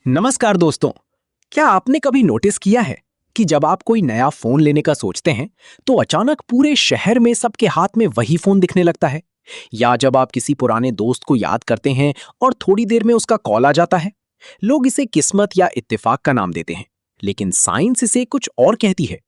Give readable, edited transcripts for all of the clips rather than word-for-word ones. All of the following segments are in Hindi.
नमस्कार दोस्तों। क्या आपने कभी नोटिस किया है कि जब आप कोई नया फोन लेने का सोचते हैं तो अचानक पूरे शहर में सबके हाथ में वही फोन दिखने लगता है? या जब आप किसी पुराने दोस्त को याद करते हैं और थोड़ी देर में उसका कॉल आ जाता है? लोग इसे किस्मत या इत्तेफाक का नाम देते हैं, लेकिन साइंस इसे कुछ और कहती है।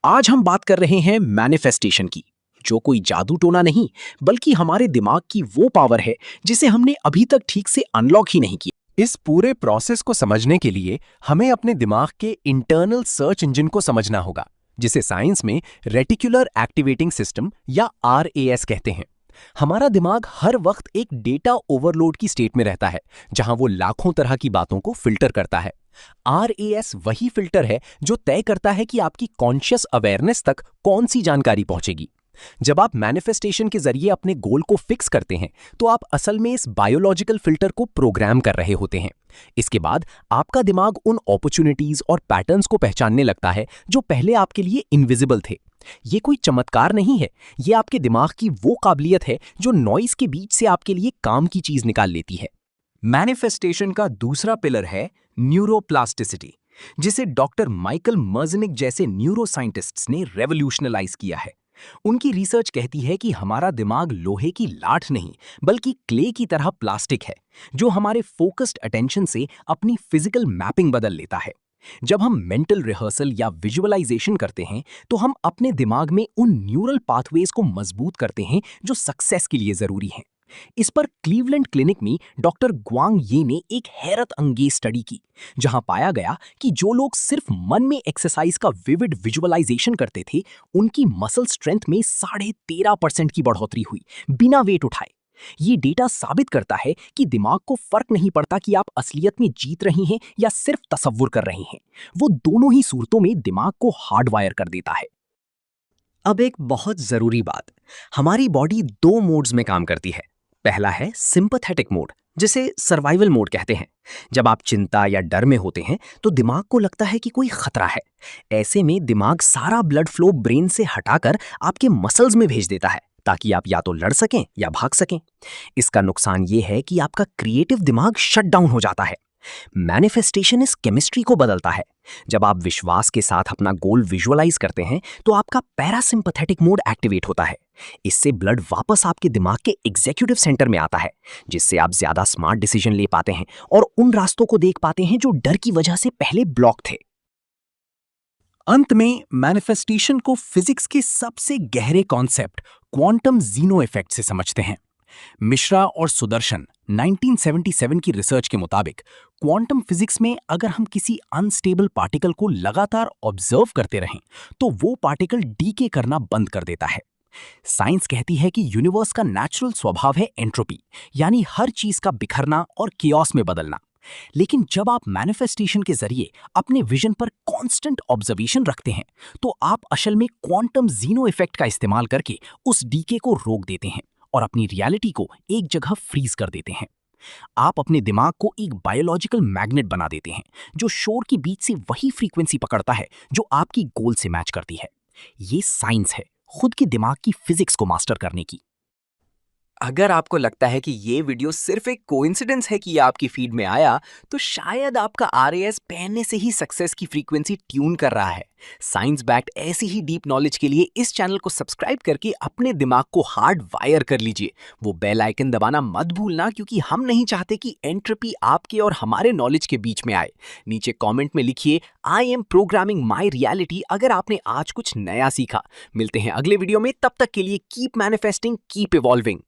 आज हम बात कर रहे हैं मैनिफेस्टेशन की, जो कोई जादू टोना नहीं, बल्कि हमारे दिमाग की वो पावर है जिसे हमने अभी तक ठीक से अनलॉक ही नहीं किया। इस पूरे प्रोसेस को समझने के लिए हमें अपने दिमाग के इंटरनल सर्च इंजन को समझना होगा, जिसे साइंस में रेटिकुलर एक्टिवेटिंग सिस्टम या RAS कहते हैं। हमारा दिमाग हर वक्त एक डेटा ओवरलोड की स्टेट में रहता है, जहां वो लाखों तरह की बातों को फिल्टर करता है। RAS वही फिल्टर है जो तय करता है कि आपकी कॉन्शियस अवेयरनेस तक कौन सी जानकारी पहुंचेगी। जब आप मैनिफेस्टेशन के जरिए अपने गोल को फिक्स करते हैं, तो आप असल में इस बायोलॉजिकल फिल्टर को प्रोग्राम कर रहे होते हैं। इसके बाद आपका दिमाग उन अपॉर्चुनिटीज और पैटर्न्स को पहचानने लगता है जो पहले आपके लिए इनविजिबल थे। ये कोई चमत्कार नहीं है, ये आपके दिमाग की वो काबिलियत है जो नॉइज के बीच से आपके लिए काम की चीज निकाल लेती है। मैनिफेस्टेशन का दूसरा पिलर है न्यूरोप्लास्टिसिटी, जिसे डॉक्टर माइकल मर्जनिक जैसे न्यूरोसाइंटिस्ट्स ने रेवोल्यूशनलाइज किया है। उनकी रिसर्च कहती है कि हमारा दिमाग लोहे की लाठ नहीं, बल्कि क्ले की तरह प्लास्टिक है, जो हमारे फोकस्ड अटेंशन से अपनी फिजिकल मैपिंग बदल लेता है। जब हम मेंटल रिहर्सल या विजुअलाइजेशन करते हैं, तो हम अपने दिमाग में उन न्यूरल पाथवेज को मजबूत करते हैं जो सक्सेस के लिए जरूरी हैं। इस पर क्लीवलैंड क्लिनिक में डॉक्टर ग्वांग ये ने एक हैरत अंगेज स्टडी की, जहां पाया गया कि जो लोग सिर्फ मन में एक्सरसाइज का विविड विजुअलाइजेशन करते थे, उनकी मसल स्ट्रेंथ में 13.5% की बढ़ोतरी हुई, बिना वेट उठाए। ये डेटा साबित करता है कि दिमाग को फर्क नहीं पड़ता कि आप असलियत में जीत रही हैं या सिर्फ तसव्वुर कर रही हैं, वो दोनों ही सूरतों में दिमाग को हार्डवायर कर देता है। अब एक बहुत जरूरी बात, हमारी बॉडी दो मोड्स में काम करती है। पहला है सिंपैथेटिक मोड, जिसे सर्वाइवल मोड कहते हैं। जब आप चिंता या डर में होते हैं तो दिमाग को लगता है कि कोई खतरा है। ऐसे में दिमाग सारा ब्लड फ्लो ब्रेन से हटाकर आपके मसल्स में भेज देता है, ताकि आप या तो लड़ सकें या भाग सकें। इसका नुकसान ये है कि आपका क्रिएटिव दिमाग शट डाउन हो जाता है। मैनिफेस्टेशन इस केमिस्ट्री को बदलता है। जब आप विश्वास के साथ अपना गोल विजुअलाइज करते हैं, तो आपका पैरासिम्पैथेटिक मोड एक्टिवेट होता है। इससे ब्लड वापस आपके दिमाग के एग्जीक्यूटिव सेंटर में आता है, जिससे आप ज्यादा स्मार्ट डिसीजन ले पाते हैं और उन रास्तों को देख पाते हैं जो डर की वजह से पहले ब्लॉक थे। अंत में मैनिफेस्टेशन को फिजिक्स के सबसे गहरे कॉन्सेप्ट क्वांटम जीनो इफेक्ट से समझते हैं। मिश्रा और सुदर्शन 1977 की रिसर्च के मुताबिक क्वांटम फिजिक्स में अगर हम किसी अनस्टेबल पार्टिकल को लगातार ऑब्जर्व करते रहें, तो वो पार्टिकल डीके करना बंद कर देता है। साइंस कहती है कि यूनिवर्स का नेचुरल स्वभाव है एंट्रोपी, यानी हर चीज का बिखरना और कियोस में बदलना। लेकिन जब आप मैनिफेस्टेशन के जरिए अपने विजन पर कांस्टेंट ऑब्जर्वेशन रखते हैं, तो आप असल में क्वांटम जीनो इफेक्ट का इस्तेमाल करके उस डीके को रोक देते हैं और अपनी रियलिटी को एक जगह फ्रीज कर देते हैं। आप अपने दिमाग को एक बायोलॉजिकल मैग्नेट बना देते हैं, जो शोर के बीच से वही फ्रीक्वेंसी पकड़ता है जो आपकी गोल से मैच करती है। ये साइंस है, खुद के दिमाग की फिजिक्स को मास्टर करने की। अगर आपको लगता है कि ये वीडियो सिर्फ एक कोइंसिडेंस है कि ये आपकी फीड में आया, तो शायद आपका RAS पहले से ही सक्सेस की फ्रीक्वेंसी ट्यून कर रहा है। साइंस बैक्ड ऐसी ही डीप नॉलेज के लिए इस चैनल को सब्सक्राइब करके अपने दिमाग को हार्ड वायर कर लीजिए। वो बेल आइकन दबाना मत भूलना, क्योंकि हम नहीं चाहते कि एंट्रोपी आपके और हमारे नॉलेज के बीच में आए। नीचे कमेंट में लिखिए I am programming my reality अगर आपने आज कुछ नया सीखा। मिलते हैं अगले वीडियो में, तब तक के लिए कीप मैनिफेस्टिंग, कीप इवॉल्विंग।